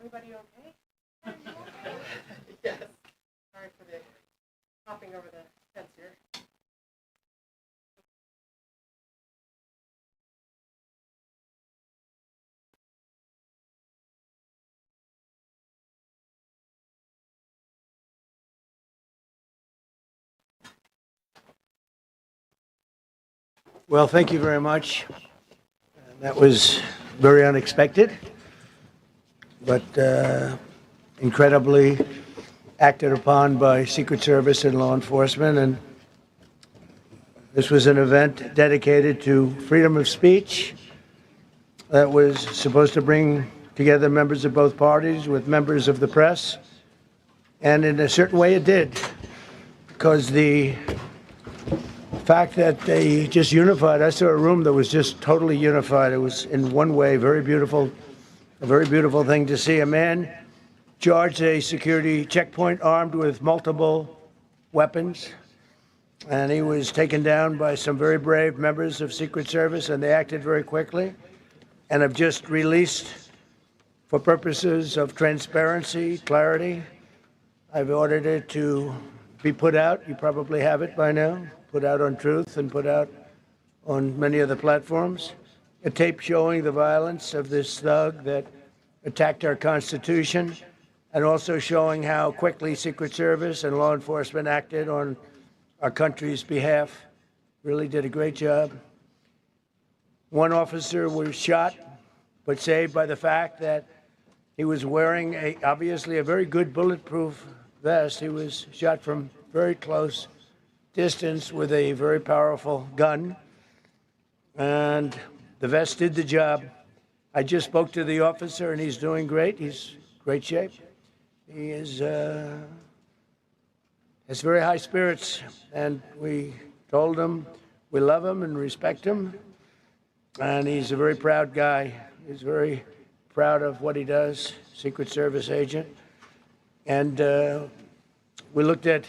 everybody okay? Yes. Sorry for the hopping over the fence here. Well, thank you very much. That was very unexpected, but incredibly acted upon by Secret Service and law enforcement. And this was an event dedicated to freedom of speech that was supposed to bring together members of both parties with members of the press. And in a certain way it did, because the fact that they just unified. I saw a room that was just totally unified. It was in one way very beautiful, a very beautiful thing to see. A man charged a security checkpoint armed with multiple weapons, and he was taken down by some very brave members of Secret Service, and they acted very quickly and have just released, for purposes of transparency, clarity, I've ordered it to be put out. You probably have it by now. Put out on Truth and put out on many of the platforms, a tape showing the violence of this thug that attacked our Constitution, and also showing how quickly Secret Service and law enforcement acted on our country's behalf. Really did a great job. One officer was shot, but saved by the fact that he was wearing obviously a very good bulletproof vest. He was shot from very close distance with a very powerful gun, and the vest did the job. I just spoke to the officer, and he's doing great. He's in great shape. He has very high spirits, and we told him we love him and respect him, and he's a very proud guy. He's very proud of what he does, Secret Service agent. And we looked at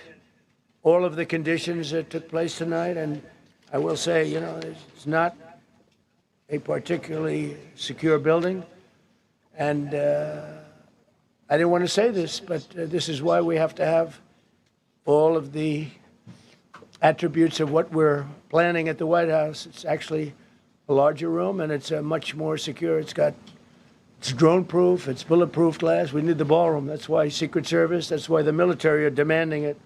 all of the conditions that took place tonight, and I will say, you know, it's not a particularly secure building, and I didn't want to say this, but this is why we have to have all of the attributes of what we're planning at the White House. It's actually a larger room, and it's much more secure. It's drone-proof, it's bulletproof glass. We need the ballroom. That's why Secret Service, that's why the military are demanding it.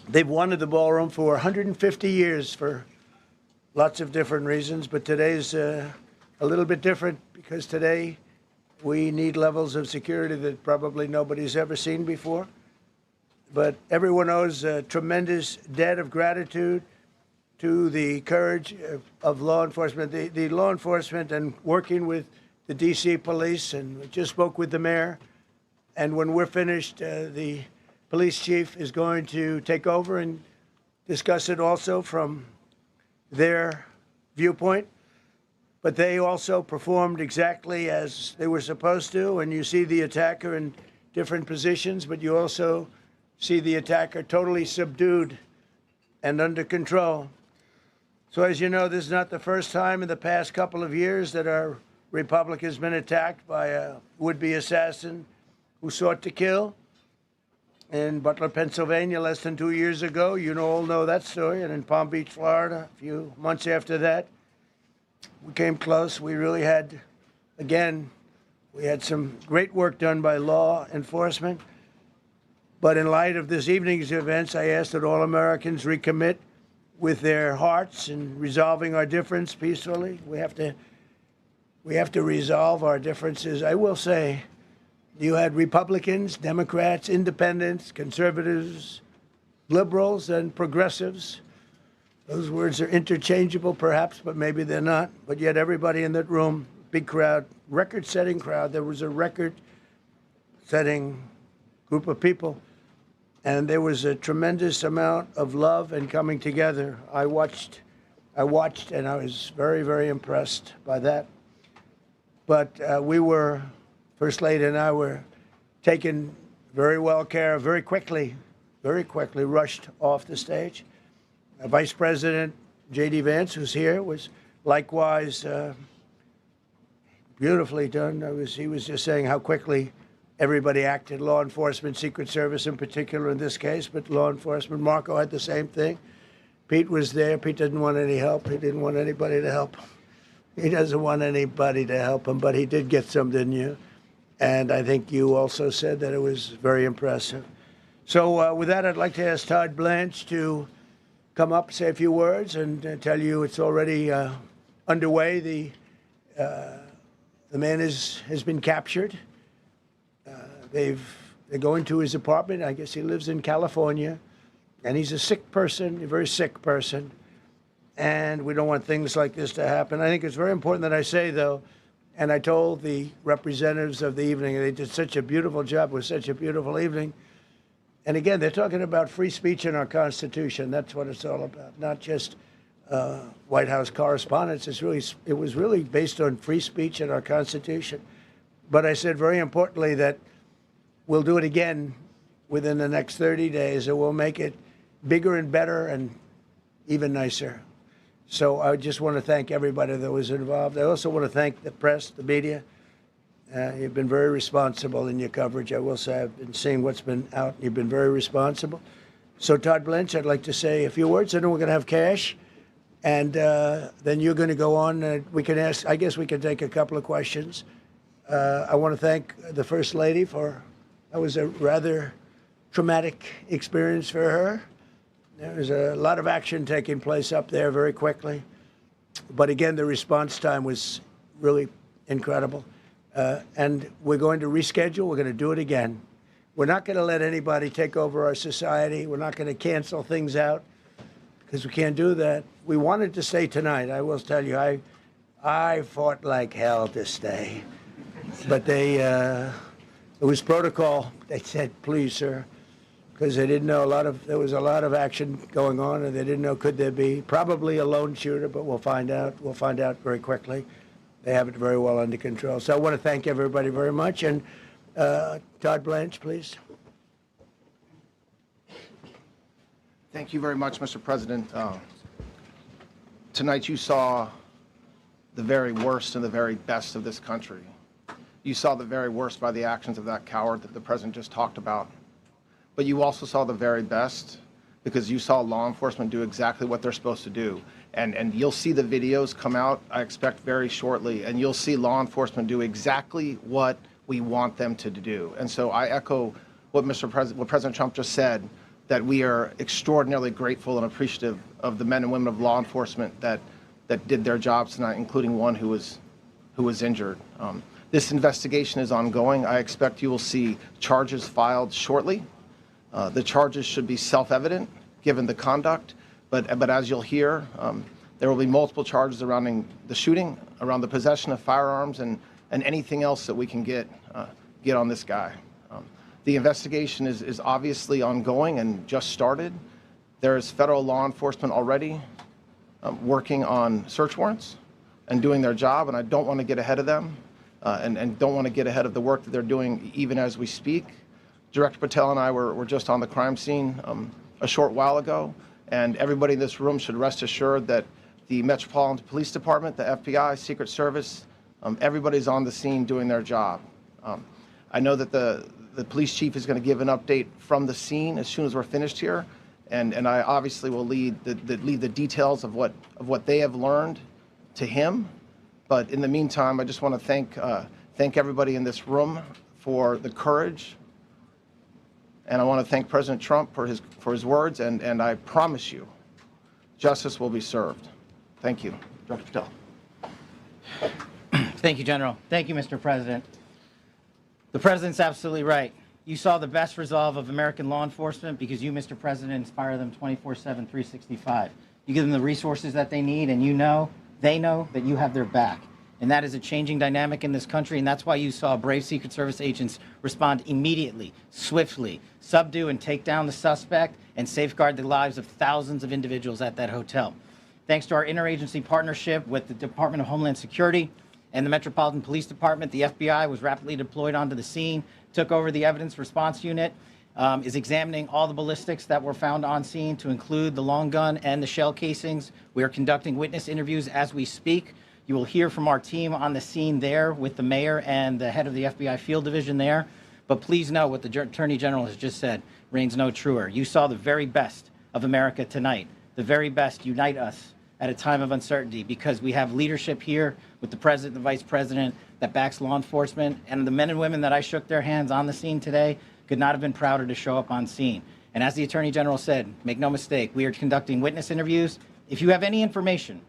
They've wanted the ballroom for 150 years for lots of different reasons, but today's a little bit different, because today we need levels of security that probably nobody's ever seen before. But everyone owes a tremendous debt of gratitude to the courage of law enforcement, the law enforcement, and working with the D.C. police. And we just spoke with the mayor, and when we're finished, the police chief is going to take over and discuss it also from their viewpoint. But they also performed exactly as they were supposed to, and you see the attacker in different positions, but you also see the attacker totally subdued and under control. So as you know, this is not the first time in the past couple of years that our republic has been attacked by a would-be assassin who sought to kill. In Butler, Pennsylvania, less than 2 years ago. You all know that story. And in Palm Beach, Florida, a few months after that, we came close. We really had, again, we had some great work done by law enforcement. But in light of this evening's events, I asked that all Americans recommit with their hearts in resolving our difference peacefully. We have to resolve our differences. I will say, you had Republicans, Democrats, independents, conservatives, liberals, and progressives. Those words are interchangeable, perhaps, but maybe they're not. But yet everybody in that room, big crowd, record-setting crowd. There was a record-setting group of people, and there was a tremendous amount of love and coming together. I watched, and I was very, very impressed by that. But First Lady and I were taken very well care of, very quickly rushed off the stage. Vice President J.D. Vance, who's here, was likewise beautifully done. He was just saying how quickly everybody acted, law enforcement, Secret Service in particular in this case, but law enforcement. Marco had the same thing. Pete was there. Pete didn't want any help. He didn't want anybody to help him. He doesn't want anybody to help him, but he did get some, didn't you? And I think you also said that it was very impressive. So with that, I'd like to ask Todd Blanche to come up, say a few words, and tell you it's already underway. The man has been captured. They're going to his apartment. I guess he lives in California, and he's a sick person, a very sick person, and we don't want things like this to happen. I think it's very important that I say, though, and I told the representatives of the evening, they did such a beautiful job. It was such a beautiful evening. And again, they're talking about free speech in our Constitution. That's what it's all about, not just White House correspondence. It was really based on free speech in our Constitution. But I said very importantly that we'll do it again within the next 30 days, and we'll make it bigger and better and even nicer. So I just want to thank everybody that was involved. I also want to thank the press, the media. You've been very responsible in your coverage. I will say I've been seeing what's been out. You've been very responsible. So Todd Blanche, I'd like to say a few words, and then we're going to have cash. And then you're going to go on. We can ask, I guess we can take a couple of questions. I want to thank the First Lady that was a rather traumatic experience for her. There was a lot of action taking place up there very quickly. But again, the response time was really incredible. And we're going to reschedule. We're going to do it again. We're not going to let anybody take over our society. We're not going to cancel things out because we can't do that. We wanted to stay tonight. I will tell you, I fought like hell to stay. But it was protocol. They said, please, sir, because they didn't know there was a lot of action going on, and they didn't know could there be probably a lone shooter, but we'll find out. We'll find out very quickly. They have it very well under control. So I want to thank everybody very much. And Todd Blanche, please. Thank you very much, Mr. President. Tonight you saw the very worst and the very best of this country. You saw the very worst by the actions of that coward that the President just talked about. But you also saw the very best because you saw law enforcement do exactly what they're supposed to do. And you'll see the videos come out, I expect, very shortly, and you'll see law enforcement do exactly what we want them to do. And so I echo what President Trump just said, that we are extraordinarily grateful and appreciative of the men and women of law enforcement that did their jobs tonight, including one who was injured. This investigation is ongoing. I expect you will see charges filed shortly. The charges should be self-evident, given the conduct. But as you'll hear, there will be multiple charges surrounding the shooting, around the possession of firearms, and anything else that we can get on this guy. The investigation is obviously ongoing and just started. There is federal law enforcement already working on search warrants and doing their job, and I don't want to get ahead of them and don't want to get ahead of the work that they're doing even as we speak. Director Patel and I were just on the crime scene a short while ago. And everybody in this room should rest assured that the Metropolitan Police Department, the FBI, Secret Service, everybody's on the scene doing their job. I know that the police chief is going to give an update from the scene as soon as we're finished here, and I obviously will lead the details of what they have learned to him. But in the meantime, I just want to thank everybody in this room for the courage. And I want to thank President Trump for his words, and I promise you, justice will be served. Thank you. Dr. Patel. Thank you, General. Thank you, Mr. President. The President's absolutely right. You saw the best resolve of American law enforcement because you, Mr. President, inspire them 24/7, 365. You give them the resources that they need, and they know that you have their back. And that is a changing dynamic in this country, and that's why you saw brave Secret Service agents respond immediately, swiftly, subdue and take down the suspect, and safeguard the lives of thousands of individuals at that hotel. Thanks to our interagency partnership with the Department of Homeland Security and the Metropolitan Police Department, the FBI was rapidly deployed onto the scene, took over the evidence response unit, is examining all the ballistics that were found on scene to include the long gun and the shell casings. We are conducting witness interviews as we speak You will hear from our team on the scene there with the mayor and the head of the FBI field division there. But please know what the Attorney General has just said reigns no truer. You saw the very best of America tonight. The very best unite us at a time of uncertainty, because we have leadership here with the President and the Vice President that backs law enforcement. And the men and women that I shook their hands on the scene today could not have been prouder to show up on scene. And as the Attorney General said, make no mistake, we are conducting witness interviews. If you have any information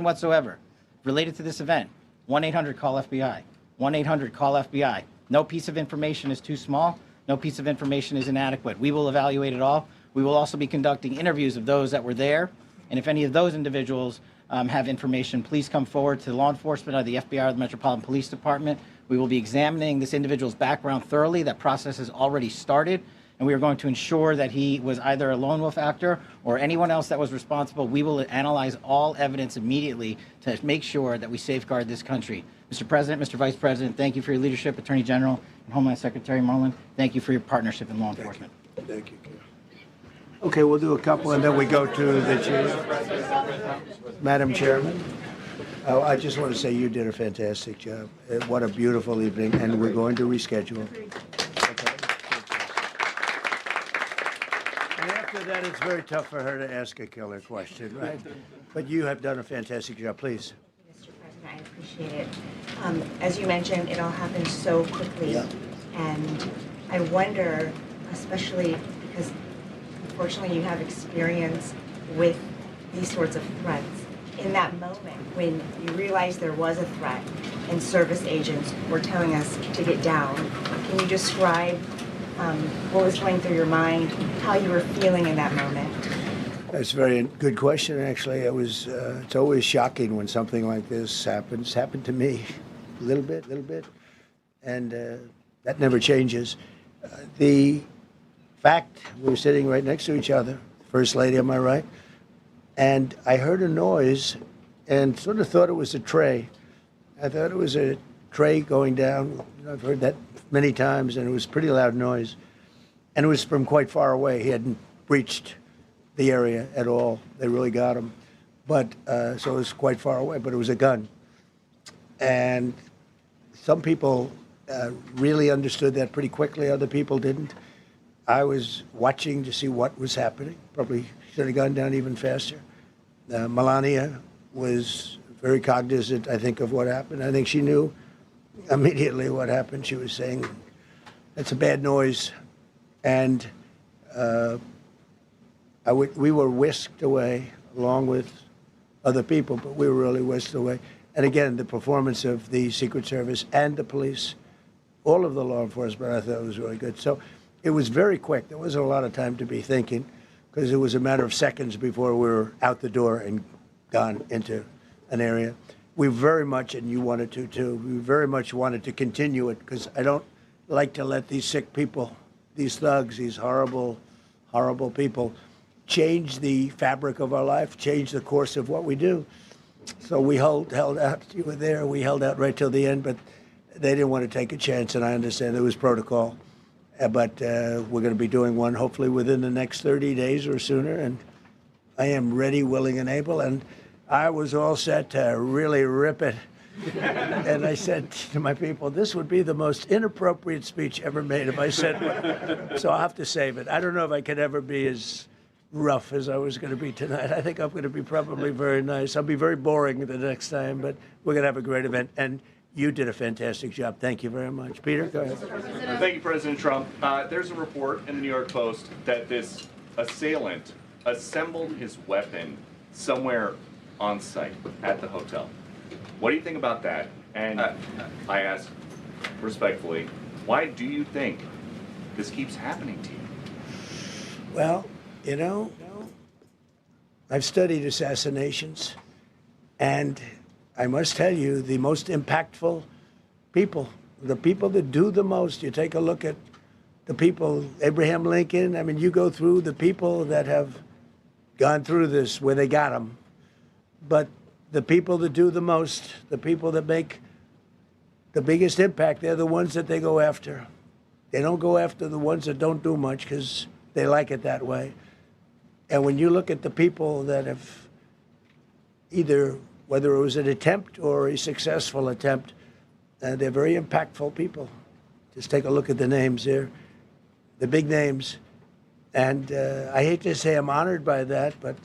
whatsoever related to this event, 1-800-CALL-FBI, 1-800-CALL-FBI. No piece of information is too small. No piece of information is inadequate. We will evaluate it all. We will also be conducting interviews of those that were there. And if any of those individuals have information, please come forward to law enforcement or the FBI or the Metropolitan Police Department. We will be examining this individual's background thoroughly. That process has already started. And we are going to ensure that he was either a lone wolf actor or anyone else that was responsible. We will analyze all evidence immediately to make sure that we safeguard this country. Mr. President, Mr. Vice President, thank you for your leadership. Attorney General and Homeland Secretary Marlin, thank you for your partnership in law enforcement. Thank you. Okay, we'll do a couple and then we go to the chair. Madam Chairman, I just want to say you did a fantastic job. What a beautiful evening, and we're going to reschedule. After that, it's very tough for her to ask a killer question, right? But you have done a fantastic job. Please. Mr. President, I appreciate it. As you mentioned, it all happened so quickly. Yeah. And I wonder, especially because unfortunately you have experience with these sorts of threats, in that moment when you realized there was a threat and service agents were telling us to get down, can you describe what was going through your mind, how you were feeling in that moment? That's a very good question, actually. It's always shocking when something like this happens. It's happened to me a little bit. And that never changes. The fact we were sitting right next to each other, First Lady on my right, and I heard a noise and sort of thought it was a tray. I thought it was a tray going down. I've heard that many times, and it was a pretty loud noise. And it was from quite far away. He hadn't breached the area at all. They really got him. But so it was quite far away, but it was a gun. And some people really understood that pretty quickly. Other people didn't. I was watching to see what was happening. Probably should have gone down even faster. Melania was very cognizant, I think, of what happened. I think she knew immediately what happened. She was saying, that's a bad noise. And we were whisked away along with other people, but we were really whisked away. And again, the performance of the Secret Service and the police, all of the law enforcement, I thought was really good. So it was very quick. There wasn't a lot of time to be thinking, because it was a matter of seconds before we were out the door and gone into an area. We very much, and you wanted to too, we very much wanted to continue it, because I don't like to let these sick people, these thugs, these horrible, horrible people, change the fabric of our life, change the course of what we do. So we held out. You were there. We held out right till the end, but they didn't want to take a chance, and I understand there was protocol. But we're going to be doing one hopefully within the next 30 days or sooner, and I am ready, willing, and able. And I was all set to really rip it. And I said to my people, this would be the most inappropriate speech ever made if I said one. So I'll have to save it. I don't know if I could ever be as rough as I was going to be tonight. I think I'm going to be probably very nice. I'll be very boring the next time, but we're going to have a great event. And you did a fantastic job. Thank you very much. Peter, go ahead. Thank you, President Trump. There's a report in the New York Post that this assailant assembled his weapon somewhere on site at the hotel. What do you think about that? And I ask respectfully, why do you think this keeps happening to you? Well, you know, I've studied assassinations, and I must tell you, the most impactful people, the people that do the most, you take a look at the people, Abraham Lincoln, I mean, you go through the people that have gone through this where they got them, but the people that do the most, the people that make the biggest impact, they're the ones that they go after. They don't go after the ones that don't do much because they like it that way. And when you look at the people that have either whether it was an attempt or a successful attempt, they're very impactful people. Just take a look at the names here, the big names. And I hate to say I'm honored by that, but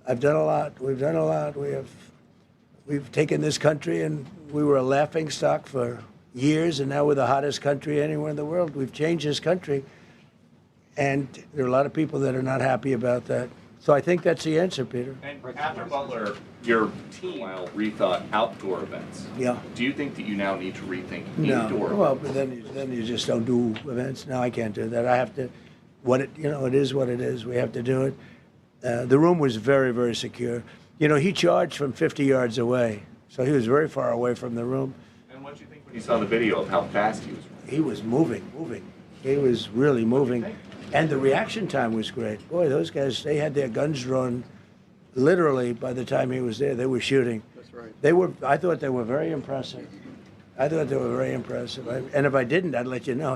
I've done a lot. We've done a lot. We've taken this country, and we were a laughingstock for years, and now we're the hottest country anywhere in the world. We've changed this country, and there are a lot of people that are not happy about that. So I think that's the answer, Peter. And after Butler, your team rethought outdoor events. Yeah. Do you think that you now need to rethink No. indoor Well, events? but then you just don't do events. No, I can't do that. I have to. It is what it is. We have to do it. The room was very, very secure. He charged from 50 yards away, so he was very far away from the room. And what did you think when you saw the video of how fast he was running? He was moving. He was really moving. And the reaction time was great. Boy, those guys, they had their guns drawn literally by the time he was there. They were shooting. That's right. I thought they were very impressive. And if I didn't, I'd let you know.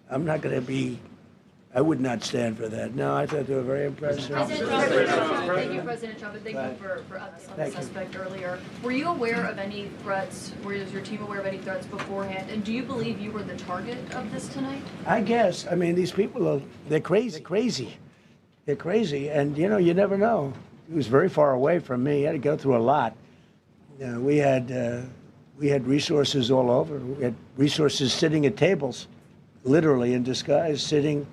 I'm not going to be, I would not stand for that. No, I thought they were very impressive. President Trump, thank you, President Trump, and thank you for updates on the Thank you. suspect earlier. Were you aware of any threats? Was your team aware of any threats beforehand? And do you believe you were the target of this tonight? I guess. I mean, these people they're crazy. They're crazy. And, you never know. He was very far away from me. He had to go through a lot. We had resources all over. We had resources sitting at tables, literally in disguise, sitting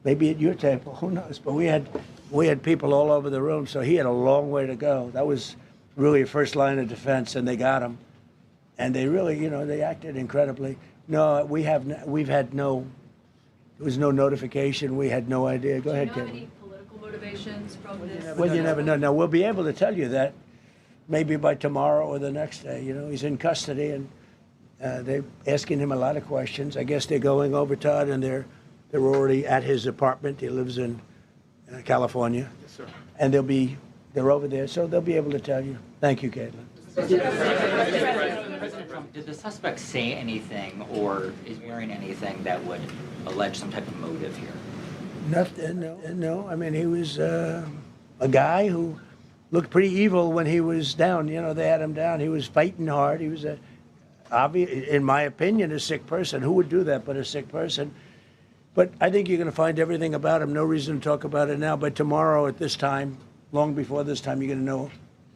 maybe at your table, who knows? But we had people all over the room, so he had a long way to go. That was really a first line of defense, and they got him. And they really, they acted incredibly. No, there was no notification. We had no idea. Go ahead, Do you know Kevin. any political motivations from this? Well, you never know. Now, we'll be able to tell you that maybe by tomorrow or the next day. He's in custody, and they're asking him a lot of questions. I guess they're going over, Todd, and they're already at his apartment. He lives in California. Yes, sir. And they're over there, so they'll be able to tell you. Thank you, Caitlin. President Trump, did the suspect say anything or is wearing anything that would allege some type of motive here? Nothing, no. I mean, he was a guy who looked pretty evil when he was down. They had him down. He was fighting hard. He was in my opinion, a sick person. Who would do that but a sick person? But I think you're going to find everything about him. No reason to talk about it now. But tomorrow at this time, long before this time, you're going to know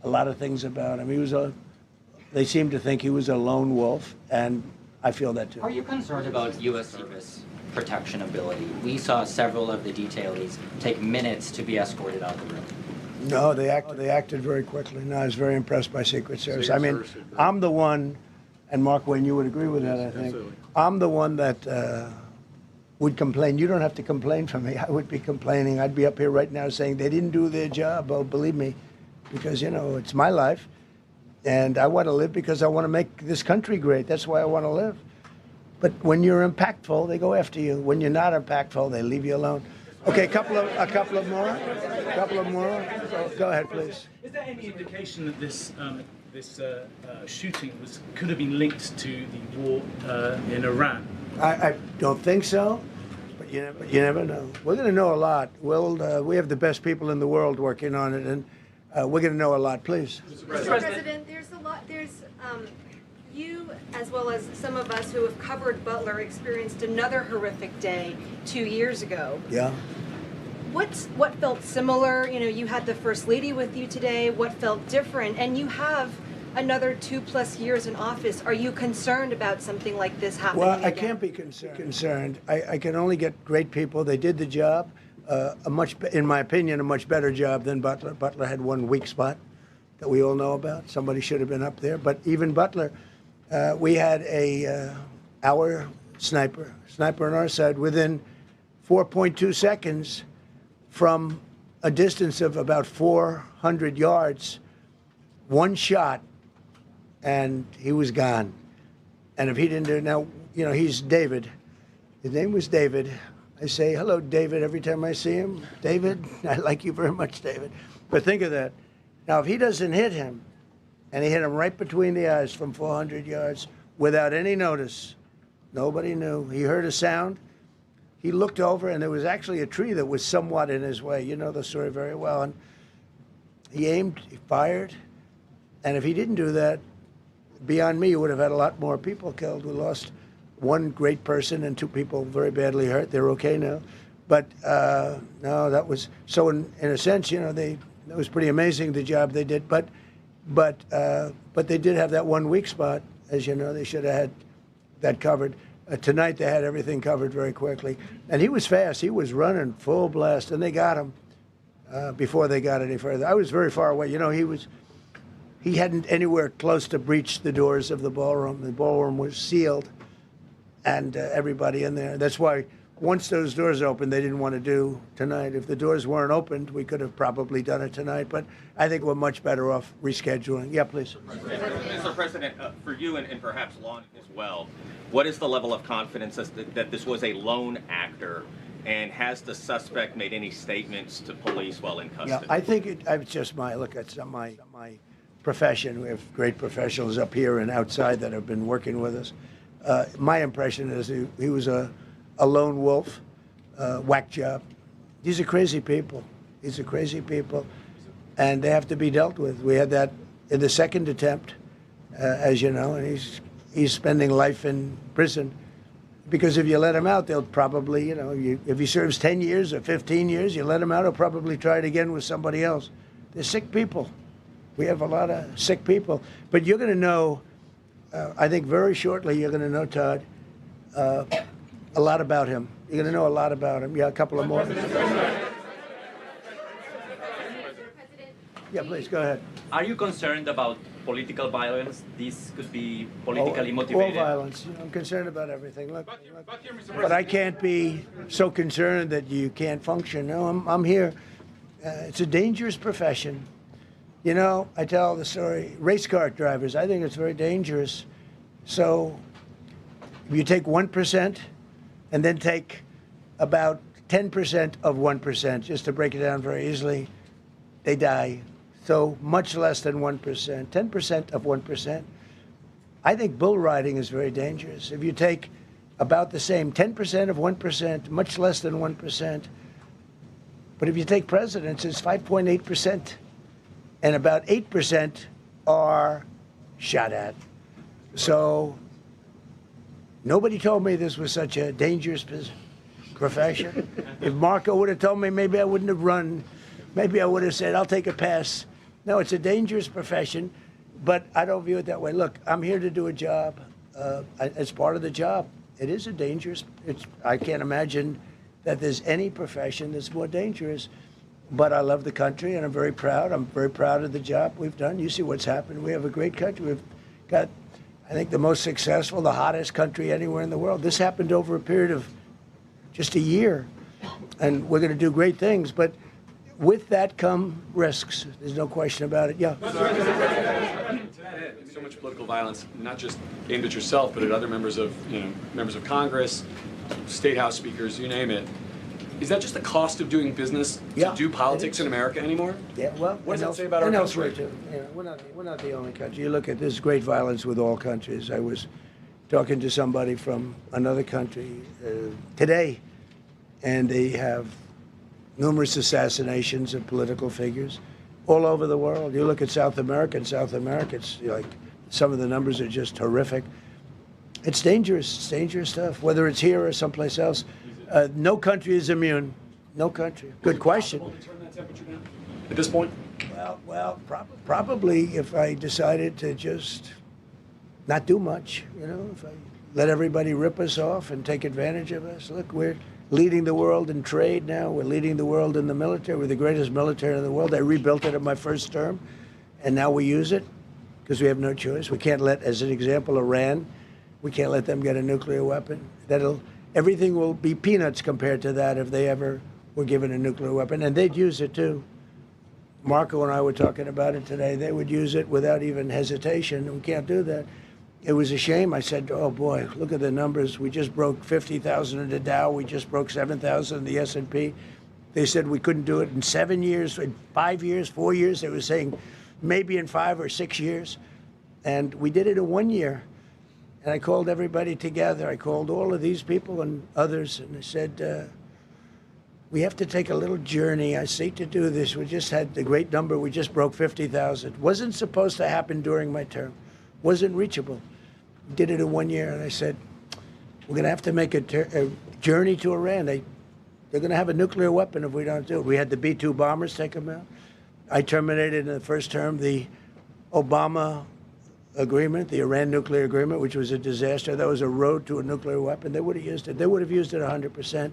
a lot of things about him. They seem to think he was a lone wolf, and I feel that too. Are you concerned about U.S. service protection ability? We saw several of the detailees take minutes to be escorted out of the room. No, they acted very quickly. No, I was very impressed by Secret Service. I mean, I'm the one, and Mark Wayne, you would agree with that, I think. Absolutely. I'm the one that would complain. You don't have to complain for me. I would be complaining. I'd be up here right now saying they didn't do their job. Oh, believe me, because, it's my life, and I want to live because I want to make this country great. That's why I want to live. But when you're impactful, they go after you. When you're not impactful, they leave you alone. Okay, a couple of more. Go ahead, please. Is there any indication that this shooting could have been linked to the war in Iran? I don't think so, but you never know. We're going to know a lot. We have the best people in the world working on it, and we're going to know a lot. Please. Mr. President, there's a lot. You, as well as some of us who have covered Butler, experienced another horrific day 2 years ago. Yeah. What felt similar? You had the First Lady with you today. What felt different? And you have another 2+ years in office. Are you concerned about something like this happening Well, I again? can't be concerned. I can only get great people. They did the job, in my opinion, a much better job than Butler. Butler had one weak spot that we all know about. Somebody should have been up there. But even Butler, we had our sniper on our side within 4.2 seconds from a distance of about 400 yards, one shot, and he was gone. And if he didn't do it, now, he's David. His name was David. I say, hello, David, every time I see him. David, I like you very much, David. But think of that. Now, if he doesn't hit him, and he hit him right between the eyes from 400 yards without any notice, nobody knew. He heard a sound. He looked over, and there was actually a tree that was somewhat in his way. You know the story very well. And he aimed, he fired, And if he didn't do that, beyond me, you would have had a lot more people killed. We lost one great person and 2 people very badly hurt. They're okay now. But no, that was so. In a sense, you know, it was pretty amazing the job they did. But they did have that one weak spot, as you know. They should have had that covered. Tonight they had everything covered very quickly, and he was fast. He was running full blast, and they got him before they got any further. I was very far away. You know, he hadn't anywhere close to breached the doors of the ballroom. The ballroom was sealed, and everybody in there. That's why once those doors opened, they didn't want to do tonight. If the doors weren't opened, we could have probably done it tonight. But I think we're much better off rescheduling. Yeah, please. Mr. President, for you and perhaps Lon as well, what is the level of confidence that this was a lone actor? And has the suspect made any statements to police while in custody? Yeah, I think it's just my profession. We have great professionals up here and outside that have been working with us. My impression is he was a lone wolf, whack job. These are crazy people. These are crazy people, and they have to be dealt with. We had that in the second attempt, as you know, and he's spending life in prison. Because if you let him out, they'll probably, you know, if he serves 10 years or 15 years, you let him out, he'll probably try it again with somebody else. They're sick people. We have a lot of sick people. But you're going to know, I think very shortly, you're going to know, Todd, a lot about him. You're going to know a lot about him. Yeah, a couple of more. Yeah, please, go ahead. Are you concerned about political violence? This could be politically motivated. All violence. You know, I'm concerned about everything. Look, but I can't be so concerned that you can't function. No, I'm here. It's a dangerous profession. You know, I tell the story, race car drivers, I think it's very dangerous. So if you take 1% and then take about 10% of 1%, just to break it down very easily, they die. So much less than 1%, 10% of 1%. I think bull riding is very dangerous. If you take about the same, 10% of 1%, much less than 1%. But if you take presidents, it's 5.8%. And about 8% are shot at. So nobody told me this was such a dangerous profession. If Marco would have told me, maybe I wouldn't have run. Maybe I would have said, I'll take a pass. No, it's a dangerous profession, but I don't view it that way. Look, I'm here to do a job. It's part of the job. It is a dangerous, I can't imagine that there's any profession that's more dangerous. But I love the country, and I'm very proud. I'm very proud of the job we've done. You see what's happened. We have a great country. We've got, I think, the most successful, the hottest country anywhere in the world. This happened over a period of just a year, and we're going to do great things. But with that come risks. There's no question about it. Yeah. So much political violence, not just aimed at yourself, but at other members of Congress, state house speakers, you name it. Is that just the cost of doing business to do politics in America anymore? Yeah. Well, what does that say about our country? Too. You know, we're not the only country. You look at this great violence with all countries. I was talking to somebody from another country today, and they have numerous assassinations of political figures all over the world. You look at South America, it's like some of the numbers are just horrific. It's dangerous. It's dangerous stuff, whether it's here or someplace else. No country is immune. No country. Good question. Is it possible to turn that temperature down at this point? Well, probably if I decided to just not do much, you know, if I let everybody rip us off and take advantage of us. Look, we're leading the world in trade now. We're leading the world in the military. We're the greatest military in the world. I rebuilt it in my first term, and now we use it because we have no choice. We can't let, as an example, Iran, we can't let them get a nuclear weapon. Everything will be peanuts compared to that if they ever were given a nuclear weapon, and they'd use it too. Marco and I were talking about it today. They would use it without even hesitation. We can't do that. It was a shame. I said, oh boy, look at the numbers. We just broke 50,000 in the Dow. We just broke 7,000 in the S&P. They said we couldn't do it in 7 years, in 5 years, 4 years. They were saying maybe in 5 or 6 years. And we did it in 1 year. And I called everybody together. I called all of these people and others, and I said, we have to take a little journey. I seek to do this. We just had the great number. We just broke 50,000. Wasn't supposed to happen during my term. Wasn't reachable. Did it in 1 year, and I said, we're going to have to make a journey to Iran. They're going to have a nuclear weapon if we don't do it. We had the B-2 bombers take them out. I terminated in the first term the Obama agreement, the Iran nuclear agreement, which was a disaster. That was a road to a nuclear weapon. They would have used it. They would have used it 100%.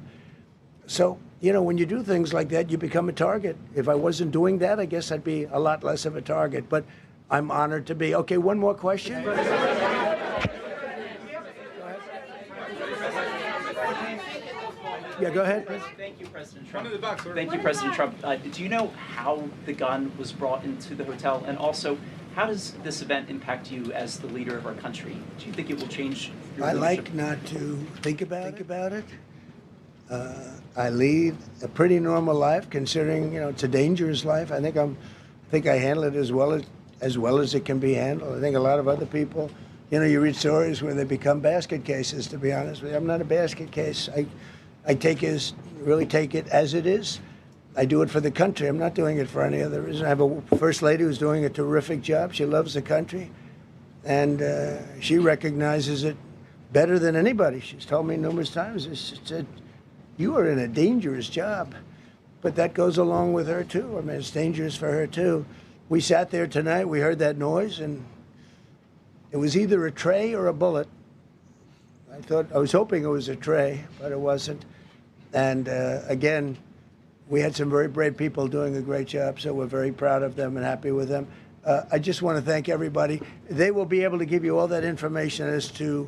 So, you know, when you do things like that, you become a target. If I wasn't doing that, I guess I'd be a lot less of a target. But I'm honored to be. Okay, one more question. Yeah, go ahead. Thank you, President Trump. Thank you, President Trump. Do you know how the gun was brought into the hotel? And also, how does this event impact you as the leader of our country? Do you think it will change your I leadership? like not to think about it. I lead a pretty normal life, considering, you know, it's a dangerous life. I think I handle it as well as it can be handled. I think a lot of other people, you know, you read stories where they become basket cases. To be honest with you, I'm not a basket case. I really take it as it is. I do it for the country. I'm not doing it for any other reason. I have a first lady who's doing a terrific job. She loves the country, and she recognizes it better than anybody. She's told me numerous times. She said, "You are in a dangerous job," but that goes along with her too. I mean, it's dangerous for her too. We sat there tonight. We heard that noise, and it was either a tray or a bullet. I was hoping it was a tray, but it wasn't. And again, we had some very brave people doing a great job, so we're very proud of them and happy with them. I just want to thank everybody. They will be able to give you all that information as to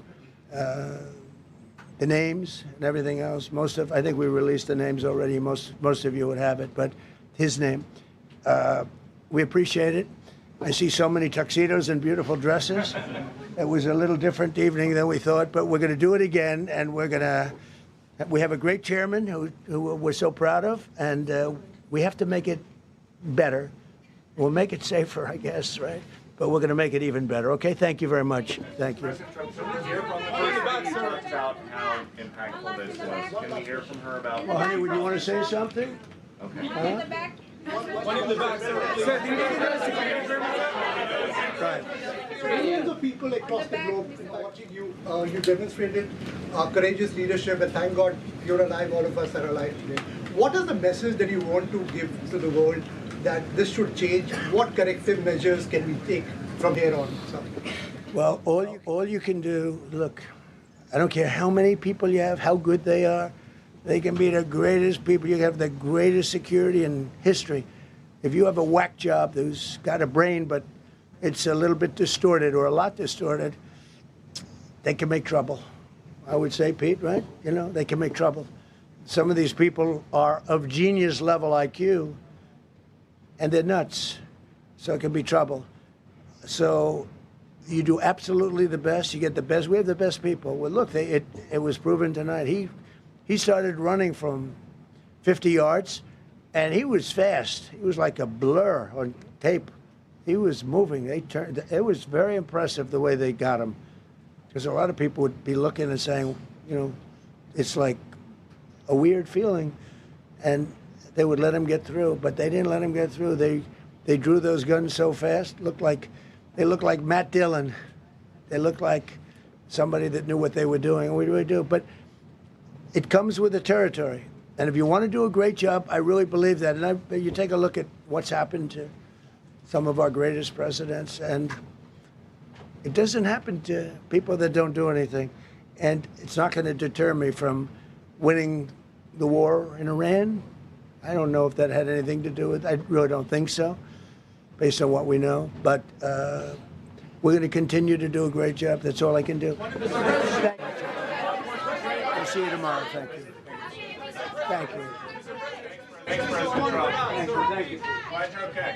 the names and everything else. I think we released the names already. Most of you would have it, but his name. We appreciate it. I see so many tuxedos and beautiful dresses. It was a little different evening than we thought, but we're going to do it again, and we have a great chairman who we're so proud of, and we have to make it better. We'll make it safer, I guess, right? But we're going to make it even better. Okay, thank you very much. Thank you. President Trump, can we hear from the First Lady who talked about how impactful this was? Can we hear from her about... Well, honey, would you want to say something? Okay. Huh? One in the back, sir. Millions of people across the globe watching you. You demonstrated courageous leadership, and thank God you're alive. All of us are alive today. What is the message that you want to give to the world that this should change? What corrective measures can we take from here on? Well, all you can do, look, I don't care how many people you have, how good they are. They can be the greatest people. You have the greatest security in history. If you have a whack job who's got a brain, but it's a little bit distorted or a lot distorted, they can make trouble. I would say, Pete, right? You know, they can make trouble. Some of these people are of genius level IQ, and they're nuts. So it can be trouble. So you do absolutely the best. You get the best. We have the best people. Well, look, it was proven tonight. He started running from 50 yards, and he was fast. He was like a blur on tape. He was moving. It was very impressive the way they got him, because a lot of people would be looking and saying, you know, it's like a weird feeling, and they would let him get through, but they didn't let him get through. They drew those guns so fast. They looked like Matt Dillon. They looked like somebody that knew what they were doing, and we really do. But it comes with the territory. And if you want to do a great job, I really believe that. And you take a look at what's happened to some of our greatest presidents, and it doesn't happen to people that don't do anything. And it's not going to deter me from winning the war in Iran. I don't know if that had anything to do with it. I really don't think so, based on what we know. But we're going to continue to do a great job. That's all I can do. We'll see you tomorrow. Thank you. Thank you. Thanks, President Trump. Thank you. Glad you're okay.